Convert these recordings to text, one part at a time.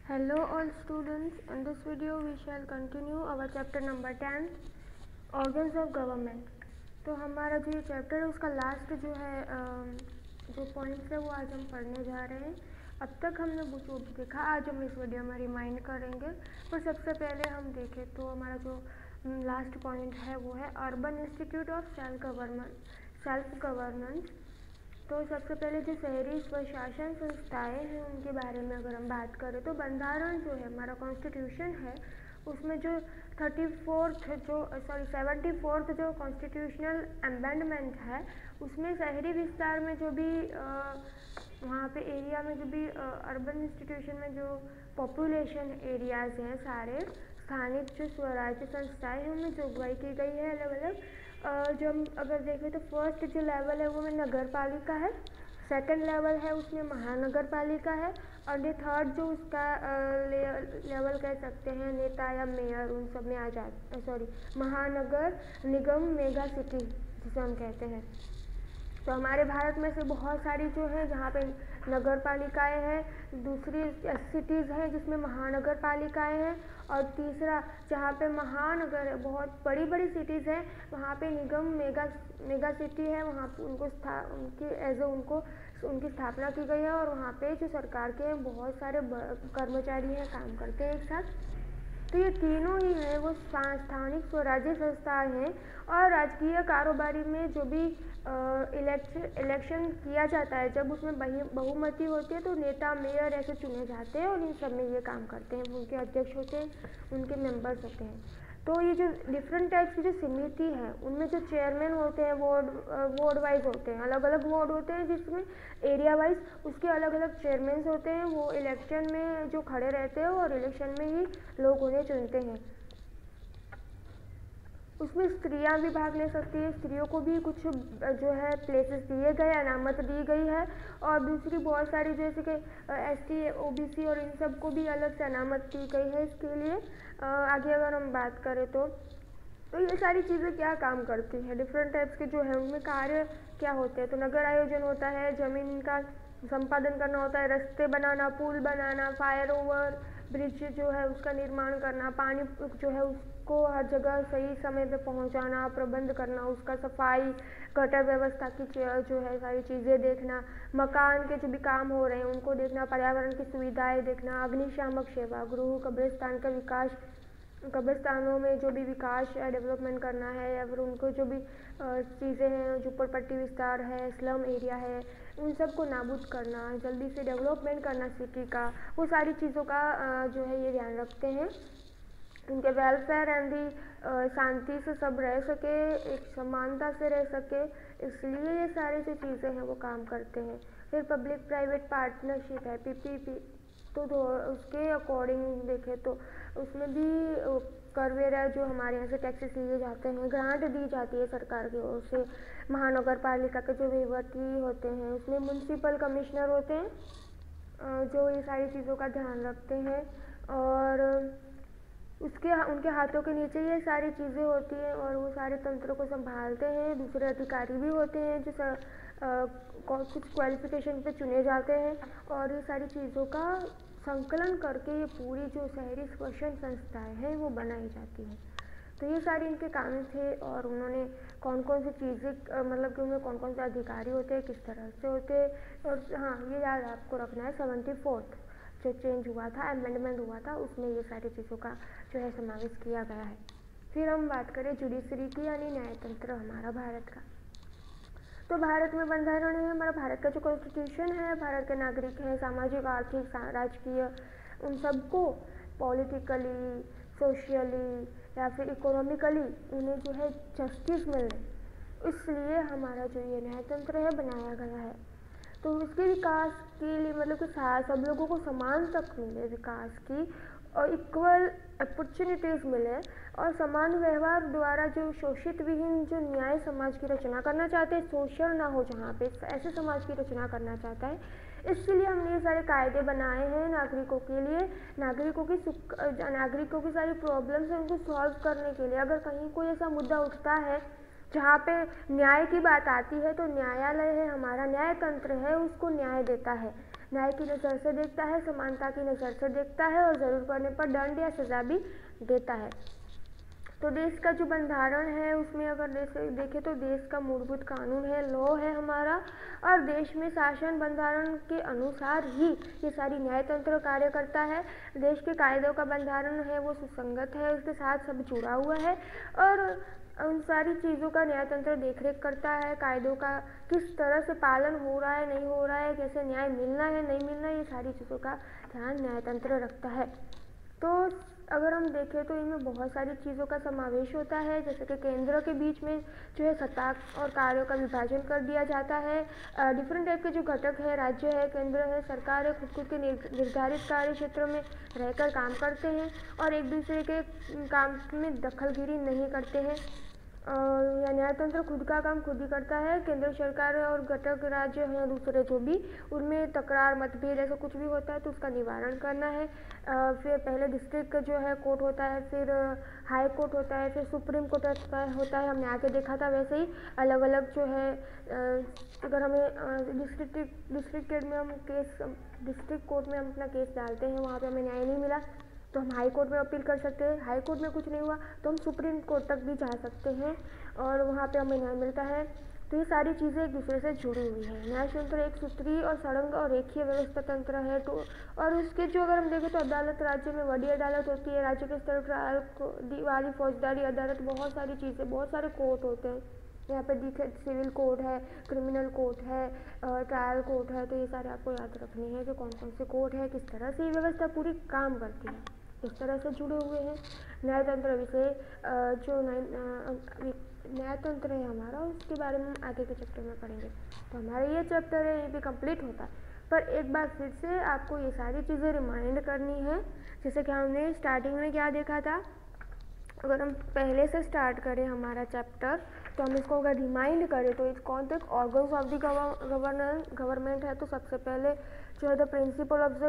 Hello all students, in this video we shall continue our chapter number 10 organs of government। तो हमारा जो ये chapter है उसका लास्ट जो है जो पॉइंट्स है वो आज हम पढ़ने जा रहे हैं। अब तक हमने जो भी देखा आज हम इस वीडियो में रिमाइंड करेंगे। पर सबसे पहले हम देखें तो हमारा जो लास्ट पॉइंट है वो है urban institute of self governance. तो सबसे पहले जो शहरी स्वशासन संस्थाएं हैं उनके बारे में अगर हम बात करें तो बंधारण जो है हमारा कॉन्स्टिट्यूशन है उसमें जो 74th जो कॉन्स्टिट्यूशनल अमेंडमेंट है उसमें शहरी विस्तार में जो भी वहाँ पे एरिया में जो भी अर्बन इंस्टीट्यूशन में जो पॉपुलेशन एरियाज हैं सारे स्थानिक जो स्वराज्य संस्थाएं हैं उनमें जोगवाई की गई है अलग अलग। जो हम अगर देखें तो फर्स्ट जो लेवल है वो में नगर पालिका है, सेकंड लेवल है उसमें महानगर पालिका है और ये थर्ड जो उसका लेवल कह सकते हैं नेता या मेयर उन सब में आ जाता महानगर निगम मेगा सिटी जिसे हम कहते हैं। तो हमारे भारत में से बहुत सारी जो है जहाँ पे नगर पालिकाएँ हैं, दूसरी सिटीज़ हैं जिसमें महानगर पालिकाएँ हैं और तीसरा जहाँ पे महानगर है बहुत बड़ी बड़ी सिटीज़ हैं वहाँ पे निगम मेगा सिटी है, वहाँ पे उनकी स्थापना की गई है और वहाँ पे जो सरकार के बहुत सारे कर्मचारी हैं काम करते हैं एक साथ। तो ये तीनों ही हैं वो स्थानिक स्वराज्य संस्थाएं हैं और राजकीय कारोबारी में जो भी इलेक्शन किया जाता है जब उसमें बहुमति होती है तो नेता मेयर ऐसे चुने जाते हैं और इन सब में ये काम करते हैं, उनके अध्यक्ष होते हैं, उनके मेंबर्स होते हैं। तो ये जो डिफरेंट टाइप्स की जो समिति है उनमें जो चेयरमैन होते हैं वार्ड वाइज होते हैं, अलग अलग वार्ड होते हैं जिसमें एरिया वाइज उसके अलग अलग चेयरमैन होते हैं, वो इलेक्शन में जो खड़े रहते हैं और इलेक्शन में ही लोग उन्हें चुनते हैं। उसमें स्त्रियां भी भाग ले सकती है, स्त्रियों को भी कुछ जो है प्लेसेस दिए गए, अनामत दी गई है और दूसरी बहुत सारी जैसे कि ST OBC और इन सब को भी अलग से अनामत दी गई है इसके लिए। आगे अगर हम बात करें तो ये सारी चीज़ें क्या काम करती हैं, डिफरेंट टाइप्स के जो है उनमें कार्य क्या होते हैं। तो नगर आयोजन होता है, ज़मीन का संपादन करना होता है, रास्ते बनाना, पुल बनाना, फायर ओवर ब्रिज जो है उसका निर्माण करना, पानी जो है उसको हर जगह सही समय पे पहुंचाना, प्रबंध करना, उसका सफाई, गटर व्यवस्था की जो है सारी चीज़ें देखना, मकान के जो भी काम हो रहे हैं उनको देखना, पर्यावरण की सुविधाएं देखना, अग्निशामक सेवा गृह, कब्रिस्तान का विकास, कब्रिस्तानों में जो भी विकास या डेवलपमेंट करना है या फिर उनको जो भी चीज़ें हैं झुपड़पट्टी विस्तार है, स्लम एरिया है, उन सब को नाबूद करना, जल्दी से डेवलपमेंट करना सिटी का, वो सारी चीज़ों का जो है ये ध्यान रखते हैं। उनके वेलफेयर एंड दी शांति से सब रह सके, एक समानता से रह सके, इसलिए ये सारी जो चीज़ें हैं वो काम करते हैं। फिर पब्लिक प्राइवेट पार्टनरशिप है PPP, तो उसके अकॉर्डिंग देखें तो उसमें भी करवेरा जो हमारे यहाँ से टैक्सेस लिए जाते हैं, ग्रांट दी जाती है सरकार की ओर से। महानगर पालिका के जो विवर्ती होते हैं उसमें म्यूनसिपल कमिश्नर होते हैं जो ये सारी चीज़ों का ध्यान रखते हैं और उनके हाथों के नीचे ये सारी चीज़ें होती हैं और वो सारे तंत्र को संभालते हैं। दूसरे अधिकारी भी होते हैं जो कुछ क्वालिफिकेशन पे चुने जाते हैं और ये सारी चीज़ों का संकलन करके ये पूरी जो शहरी शासन संस्थाएं हैं वो बनाई जाती हैं। तो ये सारे इनके काम थे और उन्होंने कौन कौन सी चीज़ें मतलब कि उनमें कौन कौन से अधिकारी होते हैं, किस तरह से होते हैं। और हाँ ये याद आपको रखना है 74th जो चेंज हुआ था, अमेंडमेंट हुआ था, उसमें ये सारी चीज़ों का जो है समावेश किया गया है। फिर हम बात करें जुडिशरी की यानी न्यायतंत्र हमारा भारत का। तो भारत में बंधारण है, हमारा भारत का जो कॉन्स्टिट्यूशन है, भारत के नागरिक हैं, सामाजिक आर्थिक राजकीय उन सबको पॉलिटिकली सोशली या फिर इकोनॉमिकली उन्हें जो है जस्टिस मिले, इसलिए हमारा जो ये न्यायतंत्र है बनाया गया है। तो इसके विकास के लिए मतलब कि सब लोगों को समान तक मिले विकास की और इक्वल अपॉर्चुनिटीज़ मिले और समान व्यवहार द्वारा जो शोषित विहीन जो न्याय समाज की रचना करना चाहते हैं, शोषण ना हो जहाँ पे, ऐसे समाज की रचना करना चाहता है। इसलिए हमने ये सारे कायदे बनाए हैं नागरिकों के लिए, नागरिकों की सारी प्रॉब्लम्स हैं उनको सॉल्व करने के लिए। अगर कहीं कोई ऐसा मुद्दा उठता है जहाँ पे न्याय की बात आती है तो न्यायालय है हमारा, न्याय तंत्र है उसको न्याय देता है। न्याय की नज़र से देखता है, समानता की नज़र से देखता है और ज़रूर पड़ने पर दंड या सज़ा भी देता है। तो देश का जो बंधारण है उसमें अगर देखें तो देश का मूलभूत कानून है, लॉ है हमारा, और देश में शासन बंधारण के अनुसार ही ये सारी न्यायतंत्र कार्य करता है। देश के कायदों का बंधारण है वो सुसंगत है, उसके साथ सब जुड़ा हुआ है और उन सारी चीज़ों का न्यायतंत्र देखरेख करता है। कायदों का किस तरह से पालन हो रहा है, नहीं हो रहा है, कैसे न्याय मिलना है, नहीं मिलना है, ये सारी चीज़ों का ध्यान न्यायतंत्र रखता है। तो अगर हम देखें तो इनमें बहुत सारी चीज़ों का समावेश होता है, जैसे कि केंद्र के बीच में जो है सत्ता और कार्यों का विभाजन कर दिया जाता है। डिफरेंट टाइप के जो घटक है, राज्य है, केंद्र है, सरकार है, खुद के निर्धारित कार्य क्षेत्रों में रहकर काम करते हैं और एक दूसरे के काम में दखलगिरी नहीं करते हैं। या न्यायतंत्र खुद का काम खुद ही करता है। केंद्र सरकार और घटक राज्य हैं दूसरे जो भी, उनमें तकरार मतभेद ऐसा कुछ भी होता है तो उसका निवारण करना है। फिर पहले डिस्ट्रिक्ट जो है कोर्ट होता है, फिर हाई कोर्ट होता है, फिर सुप्रीम कोर्ट होता है। हमने आगे देखा था वैसे ही अलग अलग जो है अगर हमें डिस्ट्रिक्ट में हम केस डिस्ट्रिक्ट कोर्ट में हम अपना केस डालते हैं, वहाँ पे हमें न्याय नहीं मिला तो हम हाई कोर्ट में अपील कर सकते हैं। हाई कोर्ट में कुछ नहीं हुआ तो हम सुप्रीम कोर्ट तक भी जा सकते हैं और वहाँ पे हमें न्याय मिलता है। तो ये सारी चीज़ें एक दूसरे से जुड़ी हुई है। न्यायतंत्र एक सूत्री और सड़ंग और रेखीय व्यवस्था तंत्र है। तो और उसके जो अगर हम देखें तो अदालत राज्य में बड़ी अदालत होती है, राज्य के स्तर पर वाली फौजदारी अदालत, बहुत सारी चीज़ें, बहुत सारे कोर्ट होते हैं। यहाँ पे सिविल कोर्ट है, क्रिमिनल कोर्ट है, ट्रायल कोर्ट है। तो ये सारे आपको याद रखने हैं कि कौन कौन से कोर्ट है, किस तरह से ये व्यवस्था पूरी काम करती है, इस तरह से जुड़े हुए हैं। न्यायतंत्र विषय जो न्यायतंत्र है हमारा, उसके बारे में हम आगे के चैप्टर में पढ़ेंगे। तो हमारा ये चैप्टर है ये भी कंप्लीट होता है। पर एक बार फिर से आपको ये सारी चीज़ें रिमाइंड करनी है। जैसे कि हमने स्टार्टिंग में क्या देखा था, अगर हम पहले से स्टार्ट करें हमारा चैप्टर तो हम इसको अगर रिमाइंड करें तो इस कौन तक ऑर्गन्स ऑफ द गवर्नमेंट है। तो सबसे पहले जो है the principle of the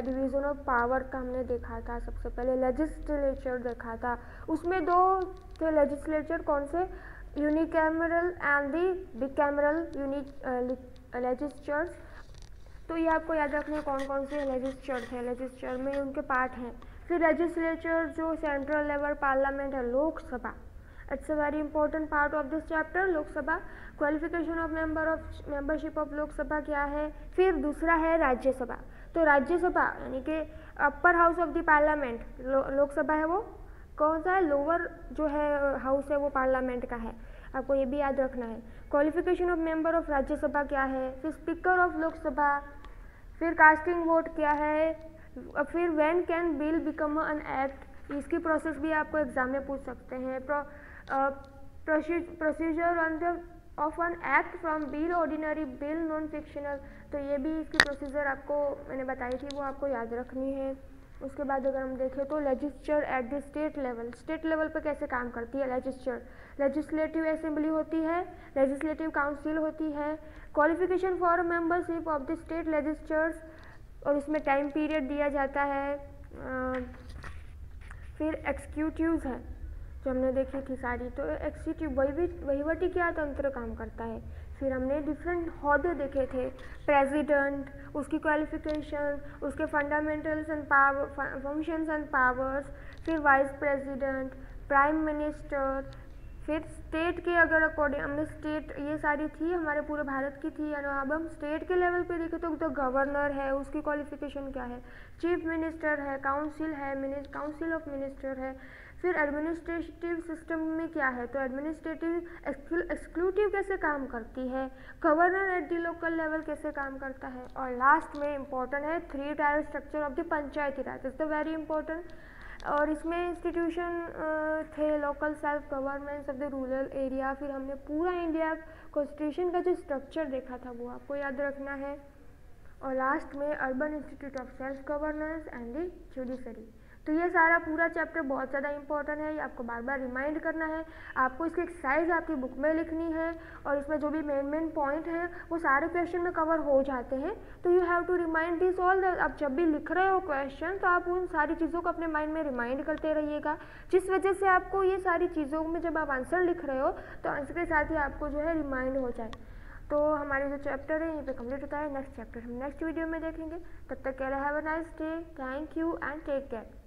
division of power का हमने देखा था। सबसे पहले लेजिस्लेचर देखा था, उसमें दो थे लेजिस्लेचर, कौन से, यूनिकैमरल एंड दी बिकैमरल लेजिस्लेचर्स। तो ये आपको याद रखना है कौन कौन से लेजिस्लेचर थे, लेजिस्लेचर में उनके पार्ट हैं। फिर लेजिस्लेचर जो सेंट्रल लेवल पार्लियामेंट है, Lok Sabha, it's a very important part of this chapter, Lok Sabha. Qualification of membership of Lok Sabha क्या है। फिर दूसरा है राज्यसभा। तो राज्यसभा यानी कि upper house of the parliament, Lok Sabha है वो कौन सा है, लोअर जो है हाउस है वो पार्लियामेंट का है, आपको ये भी याद रखना है। Qualification of member of Rajya Sabha क्या है। फिर स्पीकर ऑफ लोकसभा, फिर कास्टिंग वोट क्या है, फिर when can bill become an act, इसकी प्रोसेस भी आपको एग्जाम में पूछ सकते हैं। Procedure of an act from bill, ordinary bill, non fictional, तो ये भी इसकी प्रोसीजर आपको मैंने बताई थी, वो आपको याद रखनी है। उसके बाद अगर हम देखें तो legislature at the state level पे कैसे काम करती है लेजिस्लेचर। लेजिस्लेटिव असेंबली होती है, लेजिस्लेटिव काउंसिल होती है। Qualification for membership of the state legislatures, और इसमें टाइम पीरियड दिया जाता है। फिर एक्सिक्यूटिव्स है जो हमने देखी थी सारी, तो एक्सिक्यूटिव वहीवटी क्या तंत्र काम करता है। फिर हमने डिफरेंट ओहदे देखे थे, प्रेसिडेंट, उसकी क्वालिफिकेशन, उसके fundamentals and functions and powers, फिर वाइस प्रेसिडेंट, प्राइम मिनिस्टर, फिर स्टेट के अगर अकॉर्डिंग हमने स्टेट ये सारी थी हमारे पूरे भारत की थी। अब हम स्टेट के लेवल पे देखें तो गवर्नर है, उसकी क्वालिफिकेशन क्या है, चीफ मिनिस्टर है, काउंसिल है, काउंसिल ऑफ मिनिस्टर है। फिर एडमिनिस्ट्रेटिव सिस्टम में क्या है, तो एडमिनिस्ट्रेटिव एक्सिक्यूटिव कैसे काम करती है, governor at the local level कैसे काम करता है, और लास्ट में इम्पोर्टेंट है 3 tyre structure of the Panchayati Raj, is the very important. और इसमें इंस्टीट्यूशन थे local self governments of the rural area. फिर हमने पूरा इंडिया कॉन्स्टिट्यूशन का जो स्ट्रक्चर देखा था वो आपको याद रखना है। और लास्ट में urban institute of self governance and the judiciary. तो ये सारा पूरा चैप्टर बहुत ज़्यादा इंपॉर्टेंट है, ये आपको बार बार रिमाइंड करना है। आपको इसकी एक्सरसाइज आपकी बुक में लिखनी है और इसमें जो भी मेन पॉइंट हैं वो सारे क्वेश्चन में कवर हो जाते हैं। तो you have to remind this all. आप जब भी लिख रहे हो क्वेश्चन तो आप उन सारी चीज़ों को अपने माइंड में रिमाइंड करते रहिएगा, जिस वजह से आपको ये सारी चीज़ों में जब आप आंसर लिख रहे हो तो आंसर के साथ ही आपको जो है रिमाइंड हो जाए। तो हमारे जो चैप्टर है यहीं पे कंप्लीट होता है। नेक्स्ट चैप्टर हम नेक्स्ट वीडियो में देखेंगे। तब तक के लिए have a nice day. Thank you and take care.